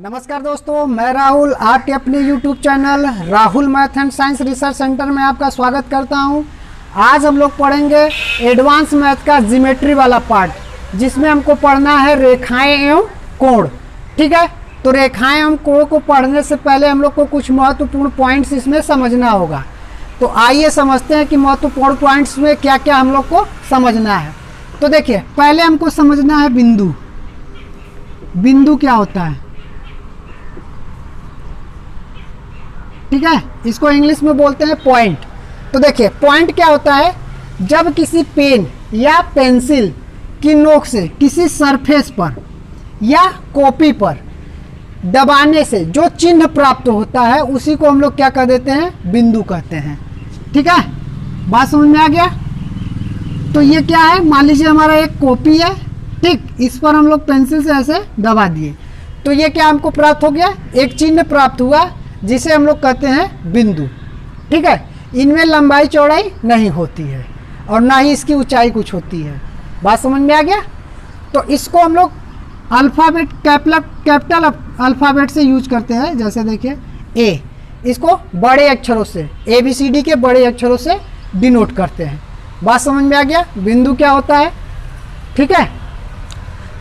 नमस्कार दोस्तों, मैं राहुल आपके अपने YouTube channel Rahul math and science research centre में आपका स्वागत करता हूं। आज हम लोग पढ़ेंगे एडवांस मैथ का ज्योमेट्री वाला पार्ट, जिसमें हमको पढ़ना है रेखाएं एवं कोण। ठीक है, तो रेखाएं एवं कोण को पढ़ने से पहले हम लोग को कुछ महत्वपूर्ण पॉइंट्स इसमें समझना होगा। तो आइए समझते हैं कि महत्वपूर्ण पॉइंट्स में क्या क्या हम लोग को समझना है। तो देखिए, पहले हमको समझना है बिंदु। बिंदु क्या होता है? ठीक है, इसको इंग्लिश में बोलते हैं पॉइंट। तो देखिए, पॉइंट क्या होता है? जब किसी पेन या पेंसिल की नोक से किसी सरफेस पर या कॉपी पर दबाने से जो चिन्ह प्राप्त होता है, उसी को हम लोग क्या कर देते हैं? बिंदु कहते हैं। ठीक है, बात समझ में आ गया? तो ये क्या है? मान लीजिए हमारा एक कॉपी है, ठीक, इस पर हम लोग पेंसिल से ऐसे दबा दिए, तो ये क्या हमको प्राप्त हो गया? एक चिन्ह प्राप्त हुआ, जिसे हम लोग कहते हैं बिंदु। ठीक है, इनमें लंबाई चौड़ाई नहीं होती है और ना ही इसकी ऊंचाई कुछ होती है। बात समझ में आ गया? तो इसको हम लोग अल्फ़ाबेट कैपिटल अल्फ़ाबेट से यूज करते हैं। जैसे देखिए ए, इसको बड़े अक्षरों से ABCD के बड़े अक्षरों से डिनोट करते हैं। बात समझ में आ गया? बिंदु क्या होता है? ठीक है,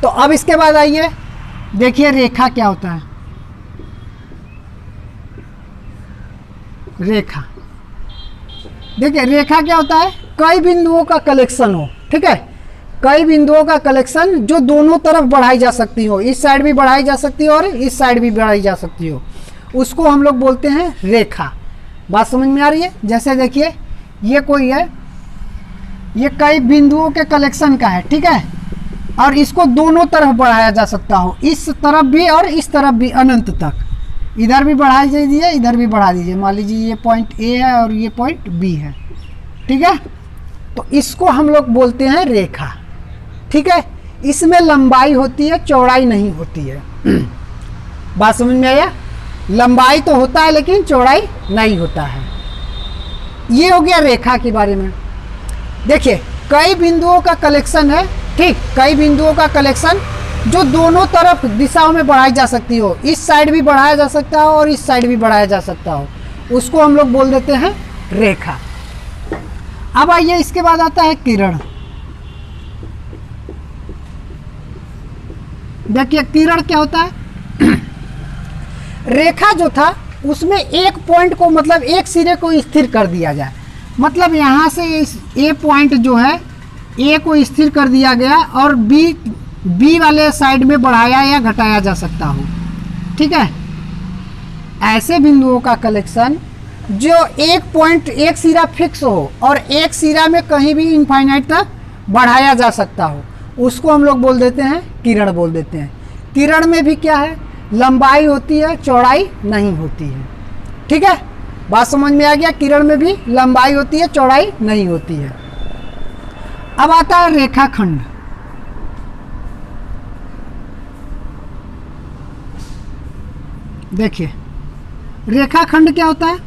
तो अब इसके बाद आइए देखिए रेखा क्या होता है। रेखा, देखिए रेखा क्या होता है? कई बिंदुओं का कलेक्शन हो। ठीक है, कई बिंदुओं का कलेक्शन जो दोनों तरफ बढ़ाई जा सकती हो, इस साइड भी बढ़ाई जा सकती हो और इस साइड भी बढ़ाई जा सकती हो, उसको हम लोग बोलते हैं रेखा। बात समझ में आ रही है? जैसे देखिए ये कोई है, ये कई बिंदुओं के कलेक्शन का है। ठीक है, और इसको दोनों तरफ बढ़ाया जा सकता हो, इस तरफ भी और इस तरफ भी, अनंत तक। इधर भी बढ़ा दीजिए, इधर भी बढ़ा दीजिए। मान लीजिए ये पॉइंट A है और ये पॉइंट B है। ठीक है, तो इसको हम लोग बोलते हैं रेखा। ठीक है, इसमें लंबाई होती है, चौड़ाई नहीं होती है। बात समझ में आया? लंबाई तो होता है लेकिन चौड़ाई नहीं होता है। ये हो गया रेखा के बारे में। देखिए, कई बिंदुओं का कलेक्शन है। ठीक, कई बिंदुओं का कलेक्शन जो दोनों तरफ दिशाओं में बढ़ाई जा सकती हो, इस साइड भी बढ़ाया जा सकता हो और इस साइड भी बढ़ाया जा सकता हो, उसको हम लोग बोल देते हैं रेखा। अब आइए इसके बाद आता है किरण। देखिए किरण क्या होता है? रेखा जो था उसमें एक पॉइंट को, मतलब एक सिरे को स्थिर कर दिया जाए। मतलब यहाँ से इस A पॉइंट जो है, A को स्थिर कर दिया गया और B वाले साइड में बढ़ाया या घटाया जा सकता हो। ठीक है, ऐसे बिंदुओं का कलेक्शन जो एक पॉइंट, एक सिरा फिक्स हो और एक सिरा में कहीं भी इनफाइनाइट तक बढ़ाया जा सकता हो, उसको हम लोग बोल देते हैं किरण बोल देते हैं। किरण में भी क्या है? लंबाई होती है, चौड़ाई नहीं होती है। ठीक है, बात समझ में आ गया? किरण में भी लंबाई होती है, चौड़ाई नहीं होती है। अब आता है रेखाखंड। देखिए रेखाखंड क्या होता है?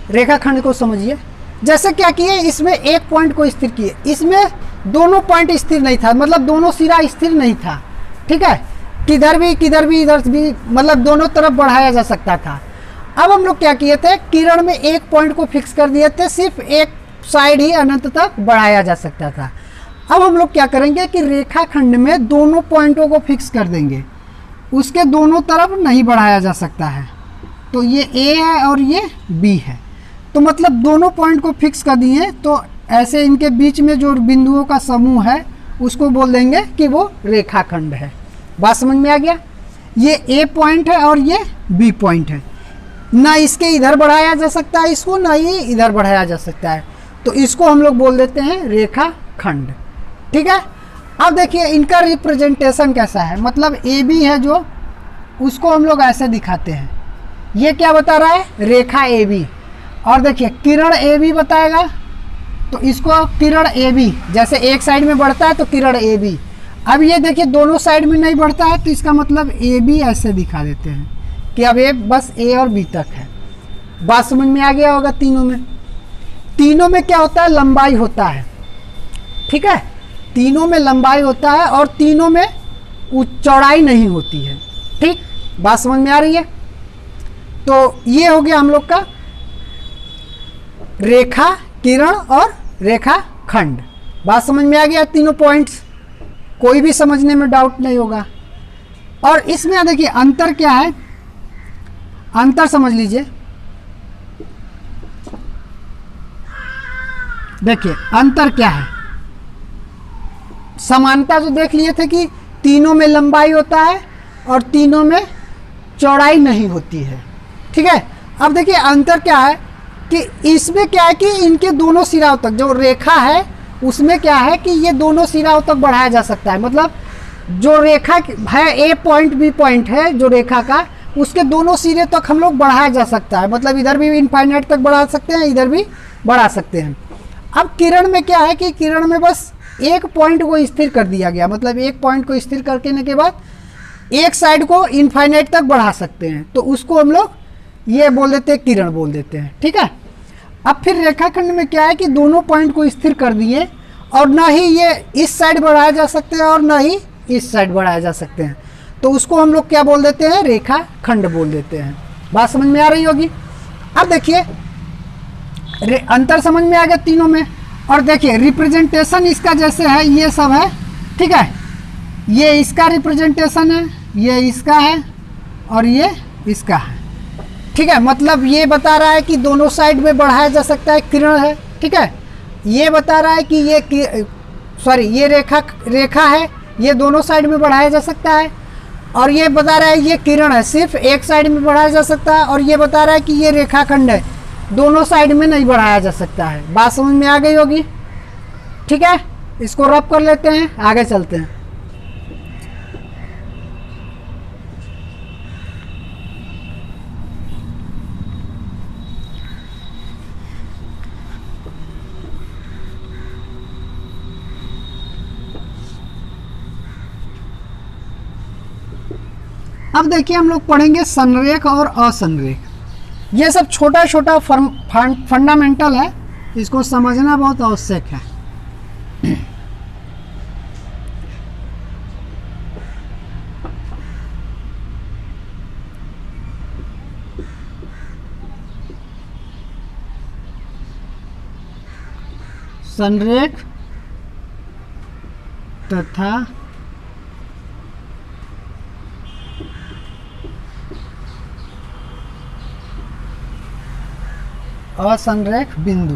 रेखाखंड को समझिए। जैसे क्या किए, इसमें एक पॉइंट को स्थिर किए, इसमें दोनों पॉइंट स्थिर नहीं था, मतलब दोनों सिरा स्थिर नहीं था। ठीक है, किधर भी इधर भी, मतलब दोनों तरफ बढ़ाया जा सकता था। अब हम लोग क्या किए थे? किरण में एक पॉइंट को फिक्स कर दिए थे, सिर्फ एक साइड ही अनंत तक बढ़ाया जा सकता था। अब हम लोग क्या करेंगे कि रेखाखंड में दोनों पॉइंटों को फिक्स कर देंगे, उसके दोनों तरफ नहीं बढ़ाया जा सकता है। तो ये A है और ये B है, तो मतलब दोनों पॉइंट को फिक्स कर दिए, तो ऐसे इनके बीच में जो बिंदुओं का समूह है उसको बोल देंगे कि वो रेखाखंड है। बात समझ में आ गया? ये A पॉइंट है और ये B पॉइंट है, ना इसके इधर बढ़ाया जा सकता है इसको, ना ही इधर बढ़ाया जा सकता है, तो इसको हम लोग बोल देते हैं रेखाखंड। ठीक है, अब देखिए इनका रिप्रेजेंटेशन कैसा है। मतलब AB है जो, उसको हम लोग ऐसे दिखाते हैं। ये क्या बता रहा है? रेखा AB। और देखिए किरण AB बताएगा, तो इसको किरण AB, जैसे एक साइड में बढ़ता है तो किरण AB। अब ये देखिए दोनों साइड में नहीं बढ़ता है, तो इसका मतलब AB ऐसे दिखा देते हैं कि अब ये बस A और B तक है। बात समझ में आ गया होगा? तीनों में क्या होता है? लंबाई होता है। ठीक है, तीनों में लंबाई होता है और तीनों में चौड़ाई नहीं होती है। ठीक, बात समझ में आ रही है? तो ये हो गया हम लोग का रेखा, किरण और रेखा खंड। बात समझ में आ गया? तीनों पॉइंट्स, कोई भी समझने में डाउट नहीं होगा। और इसमें देखिए अंतर क्या है, अंतर समझ लीजिए। देखिए अंतर क्या है, समानता जो देख लिए थे कि तीनों में लंबाई होता है और तीनों में चौड़ाई नहीं होती है। ठीक है, अब देखिए अंतर क्या है कि इसमें क्या है कि इनके दोनों सिराओं तक जो रेखा है उसमें क्या है कि ये दोनों सिराओं तक बढ़ाया जा सकता है। मतलब जो रेखा है ए पॉइंट बी पॉइंट है जो रेखा का, उसके दोनों सिरे तक हम लोग बढ़ाया जा सकता है। मतलब इधर भी इनफाइनाइट तक बढ़ा सकते हैं, इधर भी बढ़ा सकते हैं। अब किरण में क्या है कि किरण में बस एक पॉइंट को स्थिर कर दिया गया। मतलब एक पॉइंट को स्थिर करने के बाद एक साइड को इनफाइनाइट तक बढ़ा सकते हैं, तो उसको हम लोग ये बोल देते हैं, किरण बोल देते हैं। ठीक है, अब फिर रेखाखंड में क्या है कि दोनों पॉइंट को स्थिर कर दिए और ना ही ये इस साइड बढ़ाया जा सकते हैं और ना ही इस साइड बढ़ाया जा सकते हैं, तो उसको हम लोग क्या बोल देते हैं, रेखा खंड बोल देते हैं। बात समझ में आ रही होगी? अब देखिए अंतर समझ में आ गया तीनों में। और देखिए रिप्रेजेंटेशन इसका जैसे है, ये सब है। ठीक है, ये इसका रिप्रेजेंटेशन है, ये इसका है और ये इसका है। ठीक है, मतलब ये बता रहा है कि दोनों साइड में बढ़ाया जा सकता है, किरण है। ठीक है, ये बता रहा है कि ये रेखा है, ये दोनों साइड में बढ़ाया जा सकता है। और ये बता रहा है ये किरण है, सिर्फ एक साइड में बढ़ाया जा सकता है। और ये बता रहा है कि ये रेखाखंड है, दोनों साइड में नहीं बढ़ाया जा सकता है। बात समझ में आ गई होगी? ठीक है, इसको रब कर लेते हैं, आगे चलते हैं। अब देखिए हम लोग पढ़ेंगे संरेख और असंरेख। ये सब छोटा छोटा फंडामेंटल है, इसको समझना बहुत आवश्यक है। संरेख तथा असंरेख बिंदु।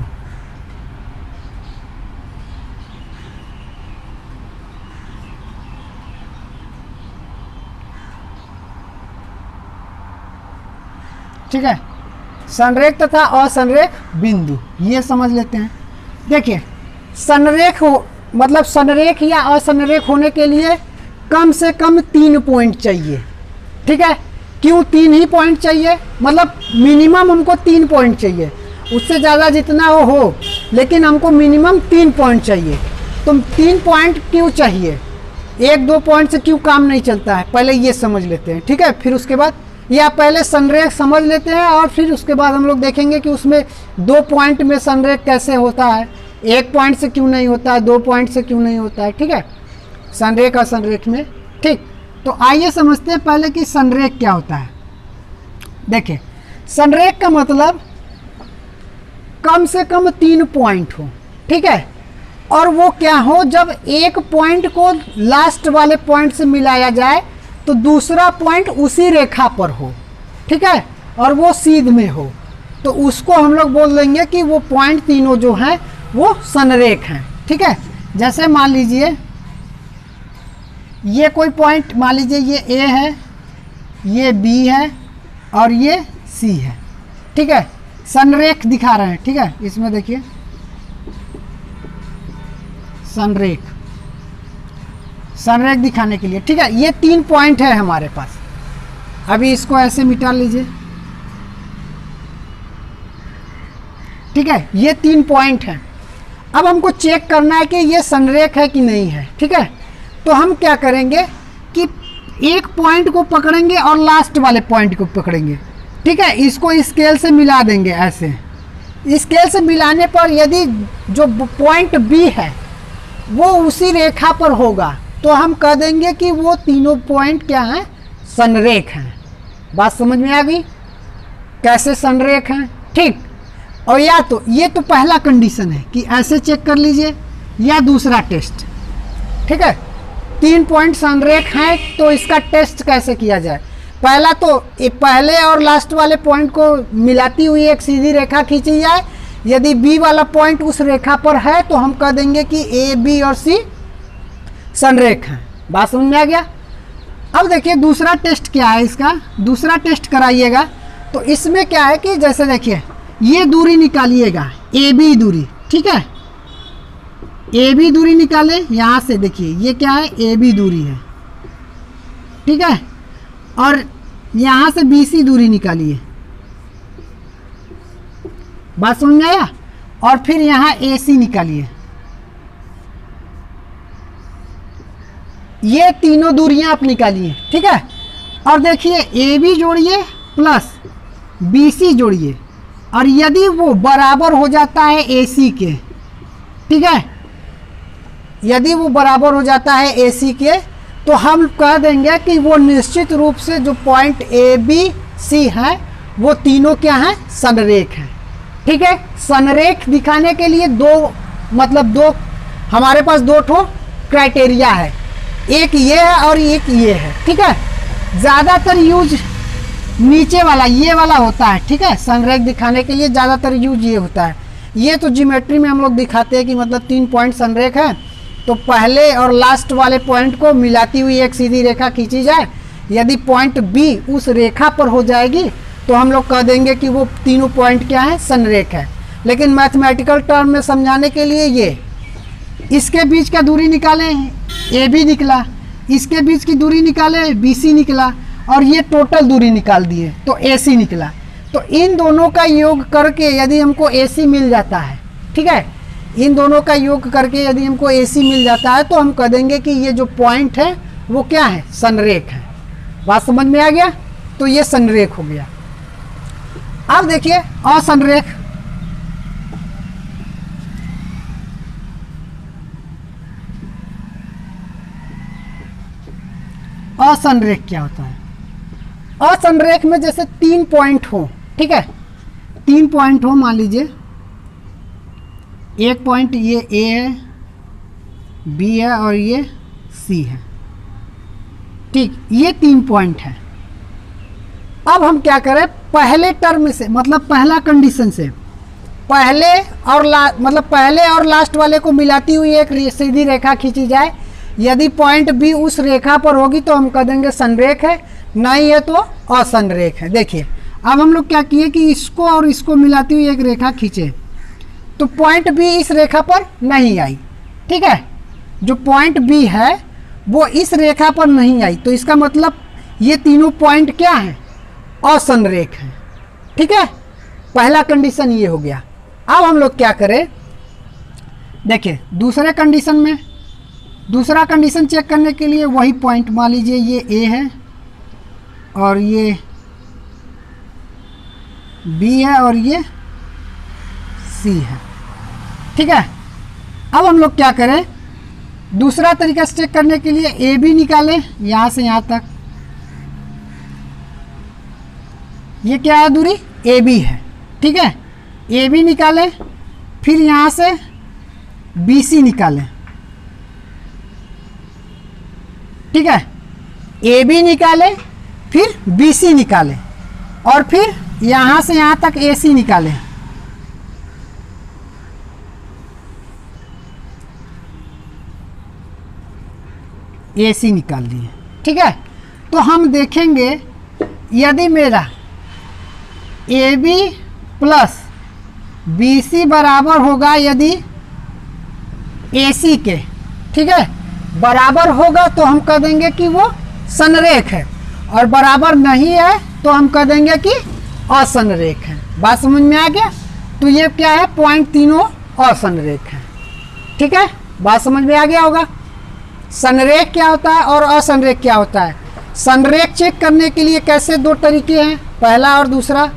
ठीक है, संरेख तथा असंरेख बिंदु ये समझ लेते हैं। देखिए संरेख हो मतलब संरेख या असंरेख होने के लिए कम से कम 3 पॉइंट चाहिए। ठीक है, क्यों 3 ही पॉइंट चाहिए? मतलब मिनिमम हमको 3 पॉइंट चाहिए, उससे ज़्यादा जितना हो, लेकिन हमको मिनिमम 3 पॉइंट चाहिए। तो 3 पॉइंट क्यों चाहिए? 1-2 पॉइंट से क्यों काम नहीं चलता है, पहले ये समझ लेते हैं। ठीक है, फिर उसके बाद या पहले संरेख समझ लेते हैं और फिर उसके बाद हम लोग देखेंगे कि उसमें 2 पॉइंट में संरेख कैसे होता है, 1 पॉइंट से क्यों नहीं होता है, 2 पॉइंट से क्यों नहीं होता है। ठीक है, संरेख और संरेख में। ठीक, तो आइए समझते हैं पहले कि संरेख क्या होता है। देखिए संरेख का मतलब कम से कम 3 पॉइंट हो। ठीक है, और वो क्या हो, जब एक पॉइंट को लास्ट वाले पॉइंट से मिलाया जाए तो दूसरा पॉइंट उसी रेखा पर हो। ठीक है, और वो सीध में हो, तो उसको हम लोग बोल देंगे कि वो पॉइंट तीनों जो हैं वो संरेख हैं। ठीक है, जैसे मान लीजिए ये कोई पॉइंट, मान लीजिए ये ए है, ये बी है और ये सी है। ठीक है, संरेख दिखा रहे हैं। ठीक है, इसमें देखिए संरेख दिखाने के लिए। ठीक है, ये 3 पॉइंट है हमारे पास। अभी इसको ऐसे मिटा लीजिए। ठीक है, ये 3 पॉइंट है। अब हमको चेक करना है कि ये संरेख है कि नहीं है। ठीक है, तो हम क्या करेंगे कि एक पॉइंट को पकड़ेंगे और लास्ट वाले पॉइंट को पकड़ेंगे। ठीक है, इसको स्केल से मिला देंगे। ऐसे स्केल से मिलाने पर यदि जो पॉइंट बी है वो उसी रेखा पर होगा, तो हम कह देंगे कि वो तीनों पॉइंट क्या हैं, संरेख हैं। बात समझ में आ गई, कैसे संरेख हैं, ठीक। और या तो ये तो पहला कंडीशन है कि ऐसे चेक कर लीजिए, या दूसरा टेस्ट, ठीक है। 3 पॉइंट संरेख हैं तो इसका टेस्ट कैसे किया जाए। पहला तो पहले और लास्ट वाले पॉइंट को मिलाती हुई एक सीधी रेखा खींची जाए। यदि बी वाला पॉइंट उस रेखा पर है तो हम कह देंगे कि ए, बी और सी संरेख हैं। बात समझ में आ गया। अब देखिए दूसरा टेस्ट क्या है इसका, दूसरा टेस्ट कराइएगा। तो इसमें क्या है कि जैसे देखिए ये दूरी निकालिएगा, ए बी दूरी, ठीक है। ए बी दूरी निकाले, यहाँ से देखिए ये क्या है, ए बी दूरी है, ठीक है। और यहाँ से बी सी दूरी निकालिए, बात समझ में आया। और फिर यहाँ ए सी निकालिए। ये तीनों दूरियां आप निकालिए, ठीक है। और देखिए ए बी जोड़िए प्लस बी सी जोड़िए, और यदि वो बराबर हो जाता है ए सी के, ठीक है, यदि वो बराबर हो जाता है ए सी के, तो हम कह देंगे कि वो निश्चित रूप से जो पॉइंट ए बी सी है वो तीनों क्या हैं, संरेख हैं, ठीक है। संरेख दिखाने के लिए दो हमारे पास 2 ठो क्राइटेरिया है, एक ये है और एक ये है, ठीक है। ज़्यादातर यूज नीचे वाला ये वाला होता है, ठीक है। संरेख दिखाने के लिए ज़्यादातर यूज ये होता है। ये तो ज्योमेट्री में हम लोग दिखाते हैं कि मतलब 3 पॉइंट संरेख है, तो पहले और लास्ट वाले पॉइंट को मिलाती हुई एक सीधी रेखा खींची जाए। यदि पॉइंट बी उस रेखा पर हो जाएगी तो हम लोग कह देंगे कि वो तीनों पॉइंट क्या है, संरेख है। लेकिन मैथमेटिकल टर्म में समझाने के लिए ये इसके बीच का दूरी निकालें, ए बी निकला, इसके बीच की दूरी निकाले, बी सी निकला, और ये टोटल दूरी निकाल दिए तो ए सी निकला। तो इन दोनों का योग करके यदि हमको ए सी मिल जाता है, ठीक है, इन दोनों का योग करके यदि हमको ए सी मिल जाता है तो हम कह देंगे कि ये जो पॉइंट है वो क्या है, संरेख है। बात समझ में आ गया। तो ये संरेख हो गया। अब देखिए असंरेख, असंरेख क्या होता है। असंरेख में जैसे 3 पॉइंट हो, ठीक है, 3 पॉइंट हो, मान लीजिए एक पॉइंट ये ए है, बी है और ये सी है, ठीक, ये 3 पॉइंट है। अब हम क्या करें, पहले टर्म से मतलब पहला कंडीशन से पहले और लास्ट वाले को मिलाती हुई एक सीधी रेखा खींची जाए। यदि पॉइंट बी उस रेखा पर होगी तो हम कह देंगे संरेख है, नहीं है तो असंरेख है। देखिए अब हम लोग क्या किए कि इसको और इसको मिलाती हुई एक रेखा खींचे, तो पॉइंट बी इस रेखा पर नहीं आई, ठीक है। जो पॉइंट बी है वो इस रेखा पर नहीं आई, तो इसका मतलब ये तीनों पॉइंट क्या है, असंरेख है, ठीक है। पहला कंडीशन ये हो गया। अब हम लोग क्या करें, देखिए दूसरे कंडीशन में, दूसरा कंडीशन चेक करने के लिए वही पॉइंट, मान लीजिए ये ए है और ये बी है और ये सी है, ठीक है। अब हम लोग क्या करें, दूसरा तरीका से चेक करने के लिए ए बी निकालें, यहाँ से यहाँ तक ये क्या है, दूरी ए बी है, ठीक है। ए बी निकालें, फिर यहाँ से बी सी निकालें, ठीक है। ए बी निकालें, फिर बी सी निकालें, और फिर यहाँ से यहाँ तक ए सी निकालें। ए सी निकाल लिए, ठीक है। तो हम देखेंगे यदि मेरा A B plus B C बराबर होगा यदि ए सी के, ठीक है, बराबर होगा तो हम कह देंगे कि वो संरेख है, और बराबर नहीं है तो हम कह देंगे कि असंरेख है। बात समझ में आ गया। तो ये क्या है, पॉइंट तीनों असंरेख है, ठीक है। बात समझ में आ गया होगा। संरेख क्या होता है और असंरेख क्या होता है। संरेख चेक करने के लिए कैसे 2 तरीके हैं, पहला और दूसरा।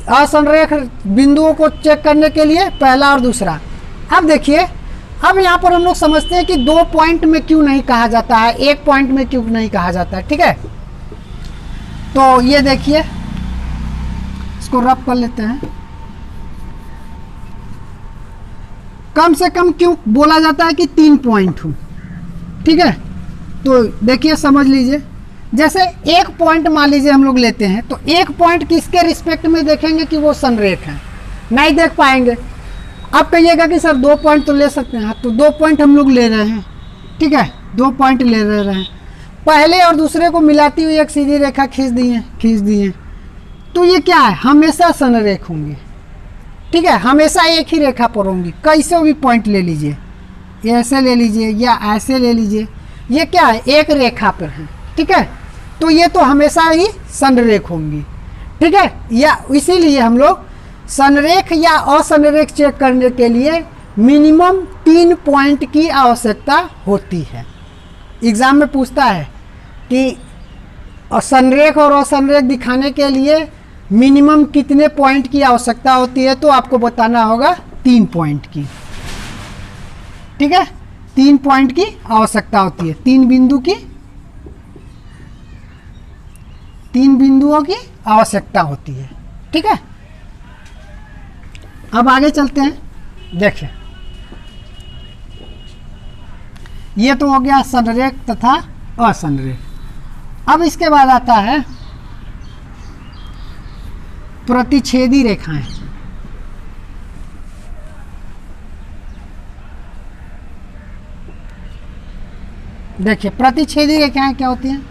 असंरेख बिंदुओं को चेक करने के लिए पहला और दूसरा। अब देखिए अब यहाँ पर हम लोग समझते हैं कि 2 पॉइंट में क्यों नहीं कहा जाता है, 1 पॉइंट में क्यों नहीं कहा जाता है। ठीक है, तो ये देखिए, इसको रब कर लेते हैं। कम से कम क्यों बोला जाता है कि 3 पॉइंट हूँ। ठीक है, तो देखिए समझ लीजिए, जैसे 1 पॉइंट मान लीजिए हम लोग लेते हैं, तो 1 पॉइंट किसके रिस्पेक्ट में देखेंगे कि वो संरेख है, नहीं देख पाएंगे। आप कहिएगा कि सर 2 पॉइंट तो ले सकते हैं, तो 2 पॉइंट हम लोग ले रहे हैं। ठीक है, 2 पॉइंट ले रहे हैं, पहले और दूसरे को मिलाती हुई एक सीधी रेखा खींच दिए, तो ये क्या है, हमेशा संरेख होंगे। ठीक है, हमेशा एक ही रेखा पर होंगी। कैसे भी पॉइंट ले लीजिए, ऐसे ले लीजिए या ऐसे ले लीजिए, ये क्या है, एक रेखा पर है। ठीक है, तो ये तो हमेशा ही संरेख होंगी। ठीक है, या इसीलिए हम लोग संरेख या असंरेख चेक करने के लिए मिनिमम 3 पॉइंट की आवश्यकता होती है। एग्जाम में पूछता है कि संरेख और असंरेख दिखाने के लिए मिनिमम कितने पॉइंट की आवश्यकता होती है, तो आपको बताना होगा 3 पॉइंट की। ठीक है, 3 पॉइंट की आवश्यकता होती है, 3 बिंदुओं की आवश्यकता होती है। ठीक है, अब आगे चलते हैं। देखिए, ये तो हो गया संरेख तथा असंरेख। अब इसके बाद आता है प्रतिच्छेदी रेखाएं। देखिए, प्रतिच्छेदी रेखाएं क्या होती हैं?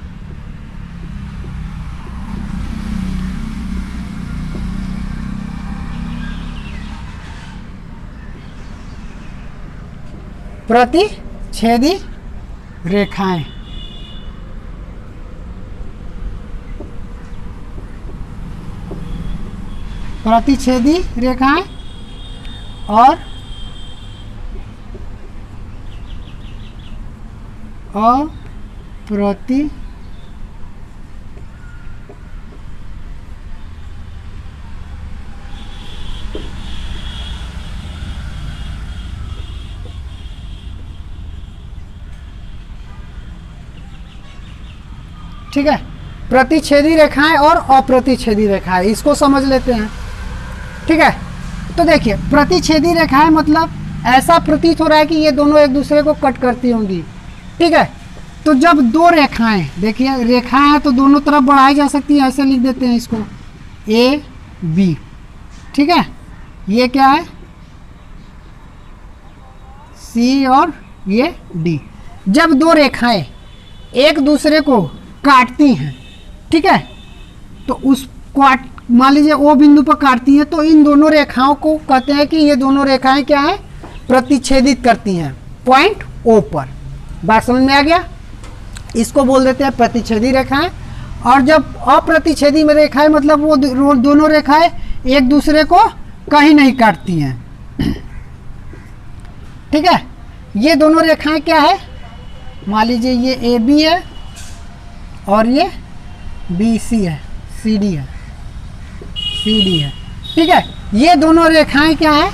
प्रतिच्छेदी रेखाएं और अप्रतिच्छेदी ठीक है, प्रतिच्छेदी रेखाएं और अप्रतिच्छेदी रेखाएं, इसको समझ लेते हैं। ठीक है, तो देखिए, प्रतिच्छेदी रेखाएं मतलब ऐसा प्रतीत हो रहा है कि ये दोनों एक दूसरे को कट करती होंगी। ठीक है, तो जब 2 रेखाएं, देखिए रेखाएं हैं तो दोनों तरफ बढ़ाई जा सकती है, ऐसे लिख देते हैं इसको ए बी। ठीक है, ये क्या है, सी और ये डी। जब 2 रेखाएं एक दूसरे को काटती हैं, ठीक है, तो उस मान लीजिए ओ बिंदु पर काटती हैं, तो इन दोनों रेखाओं को कहते हैं कि ये दोनों रेखाएं क्या है, प्रतिच्छेदित करती हैं पॉइंट ओ पर। बात समझ में आ गया? इसको बोल देते हैं प्रतिच्छेदी रेखाएं। और जब अप्रतिच्छेदी में रेखाएं मतलब वो दोनों रेखाएं एक दूसरे को कहीं नहीं काटती हैं। ठीक है, ये दोनों रेखाएं क्या है, मान लीजिए ये ए बी है और ये बी सी है, सी डी है, ठीक है, ये दोनों रेखाएं क्या है,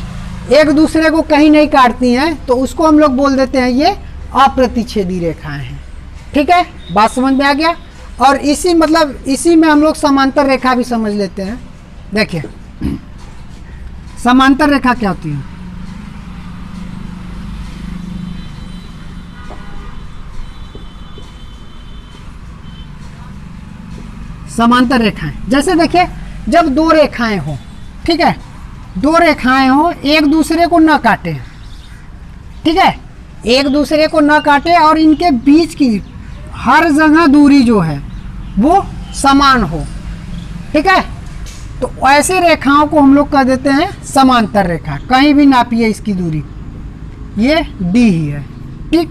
एक दूसरे को कहीं नहीं काटती हैं, तो उसको हम लोग बोल देते हैं ये अप्रतिच्छेदी रेखाएं हैं। ठीक है, बात समझ में आ गया? और इसी में हम लोग समांतर रेखा भी समझ लेते हैं। देखिए, समांतर रेखा क्या होती है? समांतर रेखाएं, जैसे देखिए, जब 2 रेखाएं हो, ठीक है, 2 रेखाएं हो, एक दूसरे को न काटे, ठीक है, एक दूसरे को न काटे और इनके बीच की हर जगह दूरी जो है वो समान हो। ठीक है, तो ऐसे रेखाओं को हम लोग कह देते हैं समांतर रेखा। कहीं भी नापिए इसकी दूरी, ये डी ही है। ठीक,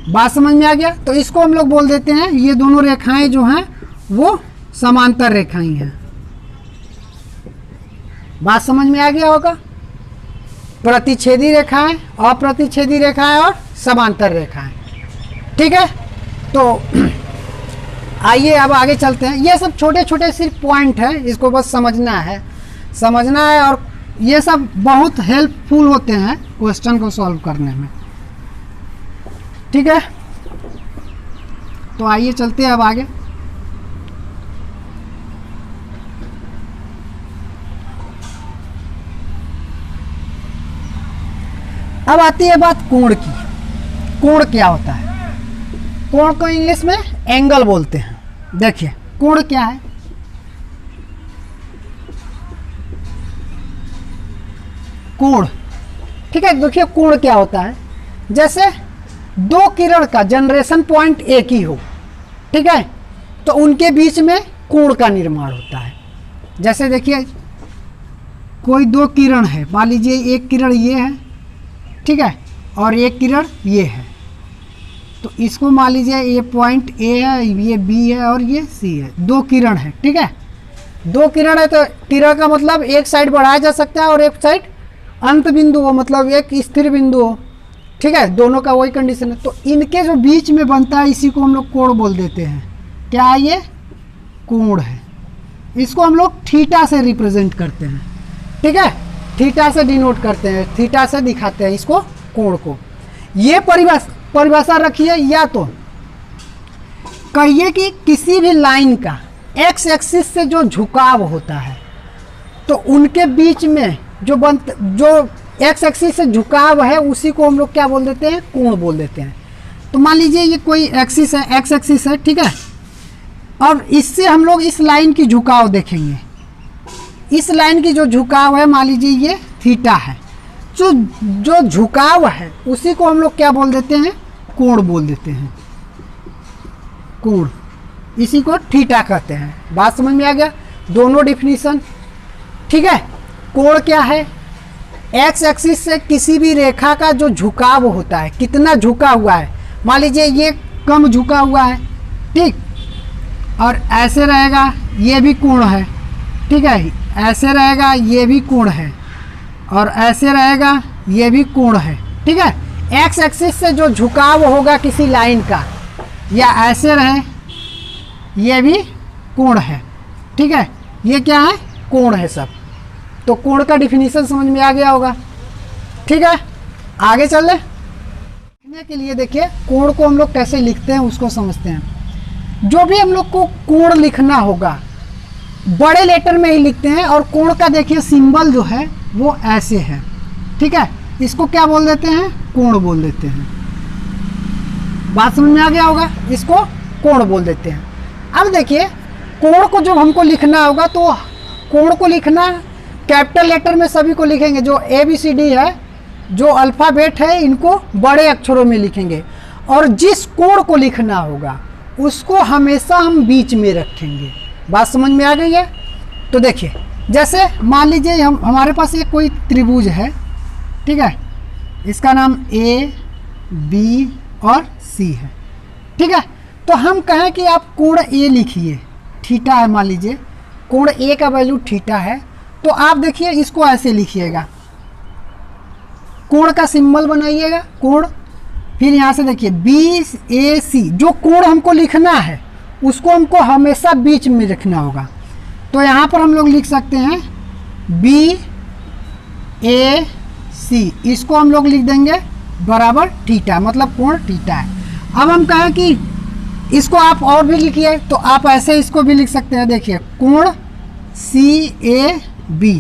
बात समझ में आ गया? तो इसको हम लोग बोल देते हैं, ये दोनों रेखाएं जो हैं वो समांतर रेखाएं हैं। बात समझ में आ गया होगा? प्रतिच्छेदी रेखाएं, अप्रतिच्छेदी रेखाएं और समांतर रेखाएं। ठीक है, तो आइए अब आगे चलते हैं। ये सब छोटे छोटे सिर्फ पॉइंट है, इसको बस समझना है और ये सब बहुत हेल्पफुल होते हैं क्वेश्चन को सॉल्व करने में। ठीक है, तो आइए चलते हैं अब आगे। अब आती है बात कोण की। कोण क्या होता है? कोण को इंग्लिश में एंगल बोलते हैं। देखिए कोण क्या है? कोण, ठीक है, देखिए कोण क्या होता है, जैसे दो किरण का जनरेशन पॉइंट एक ही हो, ठीक है, तो उनके बीच में कोण का निर्माण होता है। जैसे देखिए कोई दो किरण है, मान लीजिए एक किरण ये है, ठीक है, और एक किरण ये है, तो इसको मान लीजिए ये पॉइंट ए है, ये बी है और ये सी है। दो किरण है, ठीक है, दो किरण है, तो किरण का मतलब एक साइड बढ़ाया जा सकता है और एक साइड अंत बिंदु हो, मतलब एक स्थिर बिंदु हो, ठीक है, दोनों का वही कंडीशन है। तो इनके जो बीच में बनता है इसी को हम लोग कोण बोल देते हैं। क्या है ये? कोण है। इसको हम लोग थीटा से रिप्रेजेंट करते हैं, ठीक है, थीटा से डिनोट करते हैं, थीटा से दिखाते हैं इसको, कोण को। ये परिभाषा रखिए, या तो कहिए कि किसी भी लाइन का एक्स एक्सिस से जो झुकाव होता है तो उनके बीच में जो एक्स एक्सिस से झुकाव है उसी को हम लोग क्या बोल देते हैं? कोण बोल देते हैं। तो मान लीजिए ये कोई एक्सिस है, एक्स एक्सिस है, ठीक है, और इससे हम लोग इस लाइन की झुकाव देखेंगे। इस लाइन की जो झुकाव है मान लीजिए ये थीटा है, जो झुकाव है उसी को हम लोग क्या बोल देते हैं? कोण बोल देते हैं। कोण, इसी को थीटा कहते हैं। बात समझ में आ गया? दोनों डिफिनीशन, ठीक है। कोण क्या है? एक्स एक्सिस से किसी भी रेखा का जो झुकाव होता है, कितना झुका हुआ है, मान लीजिए ये कम झुका हुआ है, ठीक, और ऐसे रहेगा, ये भी कोण है, ठीक है, ऐसे रहेगा, ये भी कोण है, और ऐसे रहेगा, ये भी कोण है, ठीक है। एक्स एक्सिस से जो झुकाव होगा किसी लाइन का, या ऐसे रहे, ये भी कोण है, ठीक है, ये क्या है? कोण है सब। तो कोण का डिफिनीशन समझ में आ गया होगा, ठीक है। आगे चल ले। लिखने के लिए देखिए कोण को हम लोग कैसे लिखते हैं उसको समझते हैं। जो भी हम लोग को कोण लिखना होगा बड़े लेटर में ही लिखते हैं, और कोण का देखिए सिंबल जो है वो ऐसे है, ठीक है, इसको क्या बोल देते हैं? कोण बोल देते हैं। बात समझ में आ गया होगा? इसको कोण बोल देते हैं। अब देखिए कोण को जब हमको लिखना होगा तो कोण को लिखना कैपिटल लेटर में सभी को लिखेंगे, जो ABCD है, जो अल्फ़ाबेट है, इनको बड़े अक्षरों में लिखेंगे, और जिस कोण को लिखना होगा उसको हमेशा हम बीच में रखेंगे। बात समझ में आ गई है? तो देखिए जैसे मान लीजिए हमारे पास एक कोई त्रिभुज है, ठीक है, इसका नाम A, B और C है, ठीक है, तो हम कहें कि आप कोण A लिखिए, थीटा है, मान लीजिए कोण A का वैल्यू थीटा है, तो आप देखिए इसको ऐसे लिखिएगा, कोण का सिंबल बनाइएगा, कोण, फिर यहाँ से देखिए BAC, जो कोण हमको लिखना है उसको हमको हमेशा बीच में रखना होगा। तो यहाँ पर हम लोग लिख सकते हैं BAC, इसको हम लोग लिख देंगे बराबर थीटा, मतलब कोण थीटा है। अब हम कहें कि इसको आप और भी लिखिए, तो आप ऐसे इसको भी लिख सकते हैं, देखिए कोण CAB,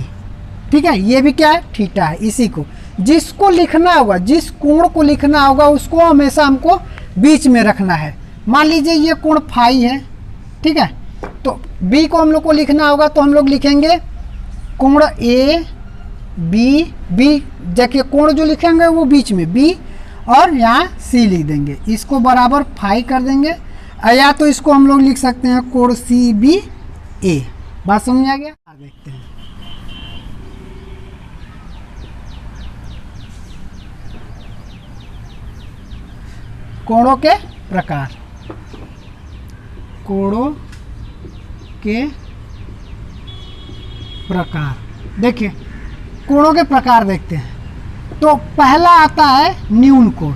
ठीक है, ये भी क्या है? थीटा है। इसी को जिसको लिखना होगा, जिस कोण को लिखना होगा उसको हमेशा हमको बीच में रखना है। मान लीजिए ये कोण फाई है, ठीक है, तो B को हम लोग को लिखना होगा तो हम लोग लिखेंगे कोण AB, देखिए कोण जो लिखेंगे वो बीच में B, और यहाँ C लिख देंगे, इसको बराबर फाई कर देंगे, या तो इसको हम लोग लिख सकते हैं कोण CBA। बात समझ आ गया? देखते हैं। कोणों के प्रकार, कोणों के प्रकार, देखिए कोणों के प्रकार देखते हैं। तो पहला आता है न्यून कोण,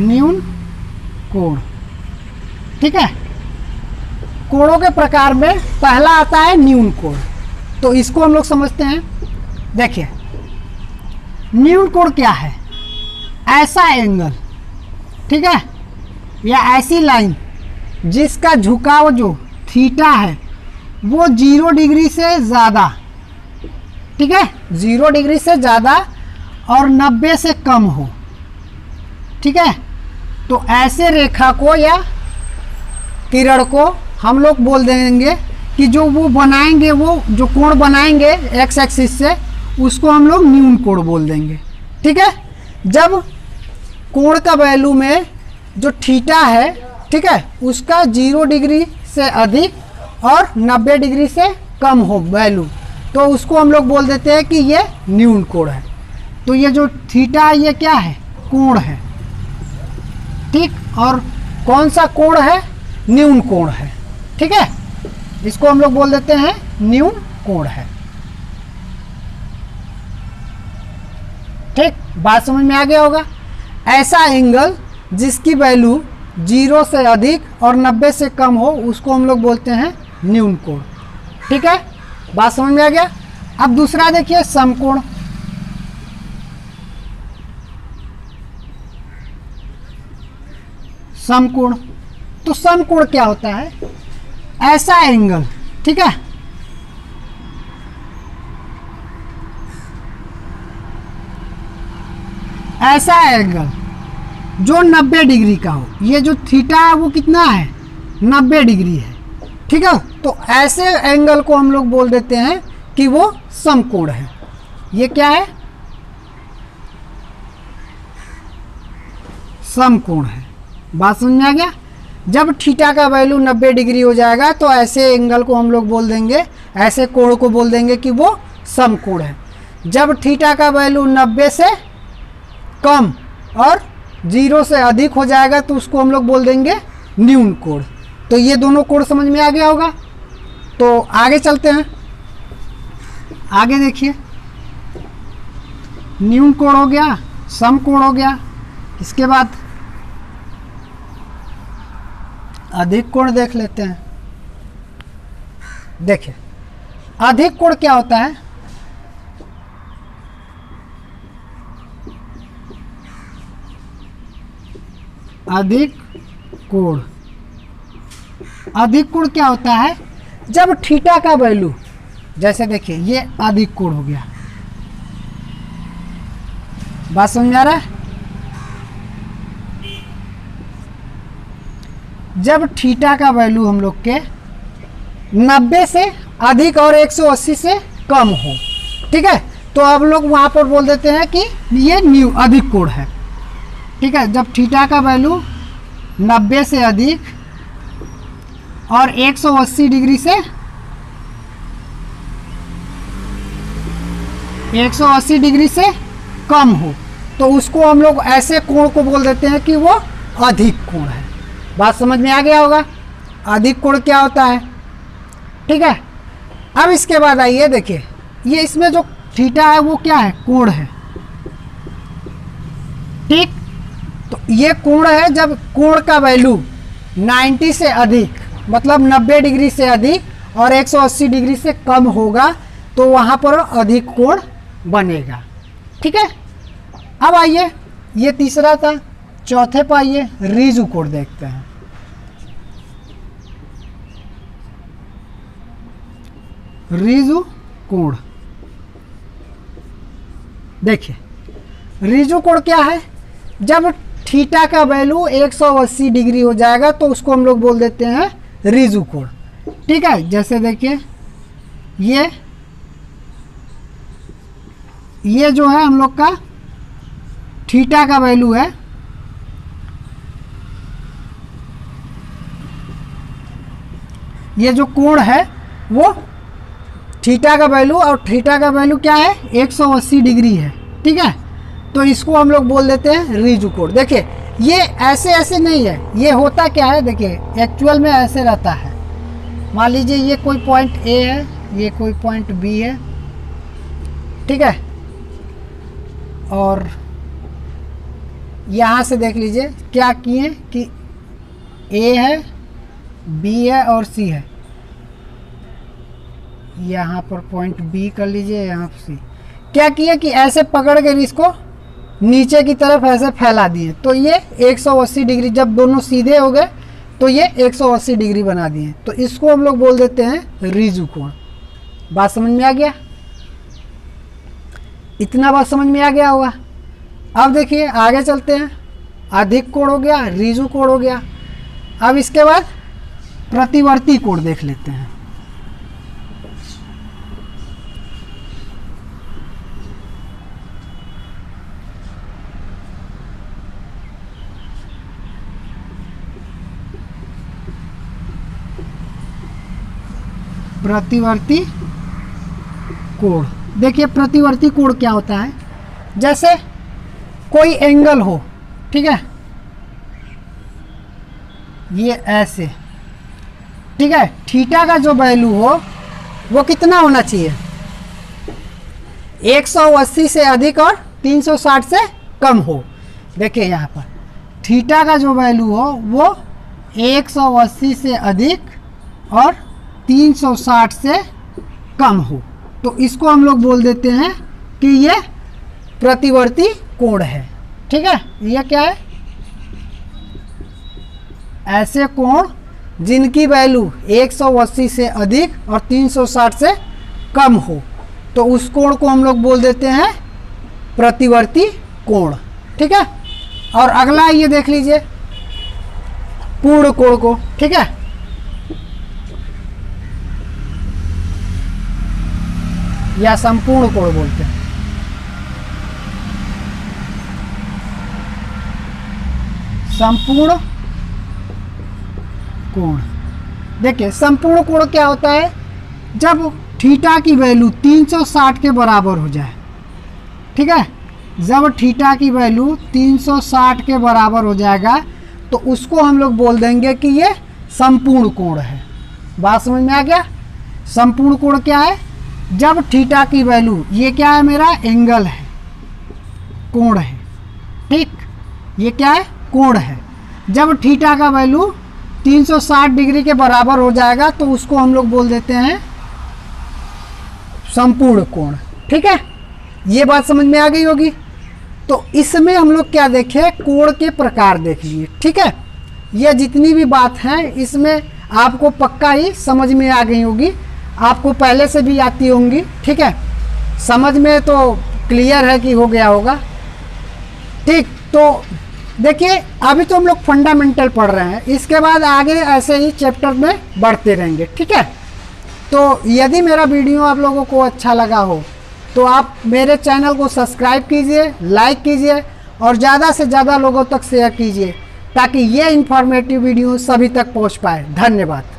न्यून कोण, ठीक है, कोणों के प्रकार में पहला आता है न्यून कोण। तो इसको हम लोग समझते हैं। देखिए न्यून कोण क्या है? ऐसा एंगल, ठीक है, या ऐसी लाइन जिसका झुकाव जो थीटा है वो 0 डिग्री से ज़्यादा, ठीक है, 0 डिग्री से ज़्यादा और 90 से कम हो, ठीक है। तो ऐसे रेखा को या किरण को हम लोग बोल देंगे कि जो वो बनाएंगे, वो जो कोण बनाएंगे एक्स एक्सिस से, उसको हम लोग न्यून कोण बोल देंगे, ठीक है। जब कोण का वैल्यू में जो थीटा है, ठीक है, उसका 0 डिग्री से अधिक और 90 डिग्री से कम हो वैल्यू, तो उसको हम लोग बोल देते हैं कि ये न्यून कोण है। तो ये जो थीटा है ये क्या है? कोण है, ठीक। और कौन सा कोण है? न्यून कोण है, ठीक है। इसको हम लोग बोल देते हैं न्यून कोण है, ठीक। बात समझ में आ गया होगा। ऐसा एंगल जिसकी वैल्यू 0 से अधिक और 90 से कम हो, उसको हम लोग बोलते हैं न्यून कोण, ठीक है। बात समझ में आ गया। अब दूसरा देखिए समकोण। समकोण, तो समकोण क्या होता है? ऐसा एंगल, ठीक है, ऐसा एंगल जो 90 डिग्री का हो। ये जो थीटा है वो कितना है? 90 डिग्री है, ठीक है। तो ऐसे एंगल को हम लोग बोल देते हैं कि वो समकोण है। ये क्या है? समकोण है। बात समझ में आ गया। जब थीटा का वैल्यू 90 डिग्री हो जाएगा तो ऐसे एंगल को हम लोग बोल देंगे, ऐसे कोण को बोल देंगे कि वो समकोण है। जब थीटा का वैल्यू 90 से कम और 0 से अधिक हो जाएगा तो उसको हम लोग बोल देंगे न्यून कोण। तो ये दोनों कोण समझ में आ गया होगा। तो आगे चलते हैं। आगे देखिए, न्यून कोण हो गया, समकोण हो गया, इसके बाद अधिक कोण देख लेते हैं। देखिए अधिक कोण क्या होता है? अधिक कोण, अधिक कोण क्या होता है? जब थीटा का वैल्यू, जैसे देखिए ये अधिक कोण हो गया। बात समझ में आ रहा है? जब थीटा का वैल्यू हम लोग के 90 से अधिक और 180 से कम हो, ठीक है, तो अब लोग वहाँ पर बोल देते हैं कि ये न्यू अधिक कोण है, ठीक है। जब थीटा का वैल्यू 90 से अधिक और 180 डिग्री से 180 डिग्री से कम हो तो उसको हम लोग ऐसे कोण को बोल देते हैं कि वो अधिक कोण है। बात समझ में आ गया होगा। अधिक कोण क्या होता है, ठीक है। अब इसके बाद आइए देखिए, ये इसमें जो थीटा है वो क्या है? कोण है, ठीक। तो ये कोण है जब कोण का वैल्यू 90 से अधिक, मतलब 90 डिग्री से अधिक और 180 डिग्री से कम होगा तो वहाँ पर अधिक कोण बनेगा, ठीक है। अब आइए, ये तीसरा था। चौथे पर आइए ऋजु कोण देखते हैं। ऋजु कोण, देखिए ऋजु कोण क्या है? जब थीटा का वैल्यू 180 डिग्री हो जाएगा तो उसको हम लोग बोल देते हैं ऋजु कोण, ठीक है। जैसे देखिए ये जो है हम लोग का थीटा का वैल्यू है, ये जो कोण है वो थीटा का वैल्यू, और थीटा का वैल्यू क्या है? 180 डिग्री है, ठीक है। तो इसको हम लोग बोल देते हैं ऋजु कोण। देखिए ये ऐसे ऐसे नहीं है, ये होता क्या है? देखिए एक्चुअल में ऐसे रहता है। मान लीजिए ये कोई पॉइंट ए है, ये कोई पॉइंट बी है, ठीक है, और यहाँ से देख लीजिए क्या किए कि ए है बी है और सी है, यहाँ पर पॉइंट बी कर लीजिए, यहाँ पर सी। क्या किया कि ऐसे पकड़ कर इसको नीचे की तरफ ऐसे फैला दिए, तो ये 180 डिग्री, जब दोनों सीधे हो गए तो ये 180 डिग्री बना दिए। तो इसको हम लोग बोल देते हैं रिजु कोण। बात समझ में आ गया? इतना बात समझ में आ गया होगा। अब देखिए आगे चलते हैं। अधिक कोण हो गया, रिजु कोण हो गया। अब इसके बाद प्रतिवर्ती कोण देख लेते हैं। प्रतिवर्ती कोण, देखिए प्रतिवर्ती कोण क्या होता है, जैसे कोई एंगल हो, ठीक है, ये ऐसे, ठीक है, थीटा का जो वैल्यू हो वो कितना होना चाहिए, 180 से अधिक और 360 से कम हो। देखिए यहाँ पर थीटा का जो वैल्यू हो वो 180 से अधिक और 360 से कम हो, तो इसको हम लोग बोल देते हैं कि ये प्रतिवर्ती कोण है। ठीक है, ये क्या है, ऐसे कोण जिनकी वैल्यू 180 से अधिक और 360 से कम हो, तो उस कोण को हम लोग बोल देते हैं प्रतिवर्ती कोण। ठीक है, और अगला ये देख लीजिए पूर्ण कोण को। ठीक है, या संपूर्ण कोण बोलते हैं। संपूर्ण कोण, देखिए संपूर्ण कोण क्या होता है, जब थीटा की वैल्यू 360 के बराबर हो जाए। ठीक है, जब थीटा की वैल्यू 360 के बराबर हो जाएगा तो उसको हम लोग बोल देंगे कि ये संपूर्ण कोण है। बात समझ में आ गया? संपूर्ण कोण क्या है, जब थीटा की वैल्यू, ये क्या है, मेरा एंगल है, कोण है, ठीक, ये क्या है, कोण है। जब थीटा का वैल्यू 360 डिग्री के बराबर हो जाएगा तो उसको हम लोग बोल देते हैं संपूर्ण कोण। ठीक है, ये बात समझ में आ गई होगी। तो इसमें हम लोग क्या देखें, कोण के प्रकार देख लिए। ठीक है, ये जितनी भी बात है इसमें आपको पक्का ही समझ में आ गई होगी, आपको पहले से भी आती होंगी। ठीक है, समझ में तो क्लियर है कि हो गया होगा। ठीक, तो देखिए अभी तो हम लोग फंडामेंटल पढ़ रहे हैं, इसके बाद आगे ऐसे ही चैप्टर में बढ़ते रहेंगे। ठीक है, तो यदि मेरा वीडियो आप लोगों को अच्छा लगा हो तो आप मेरे चैनल को सब्सक्राइब कीजिए, लाइक कीजिए और ज़्यादा से ज़्यादा लोगों तक शेयर कीजिए ताकि ये इन्फॉर्मेटिव वीडियो सभी तक पहुंच पाए। धन्यवाद।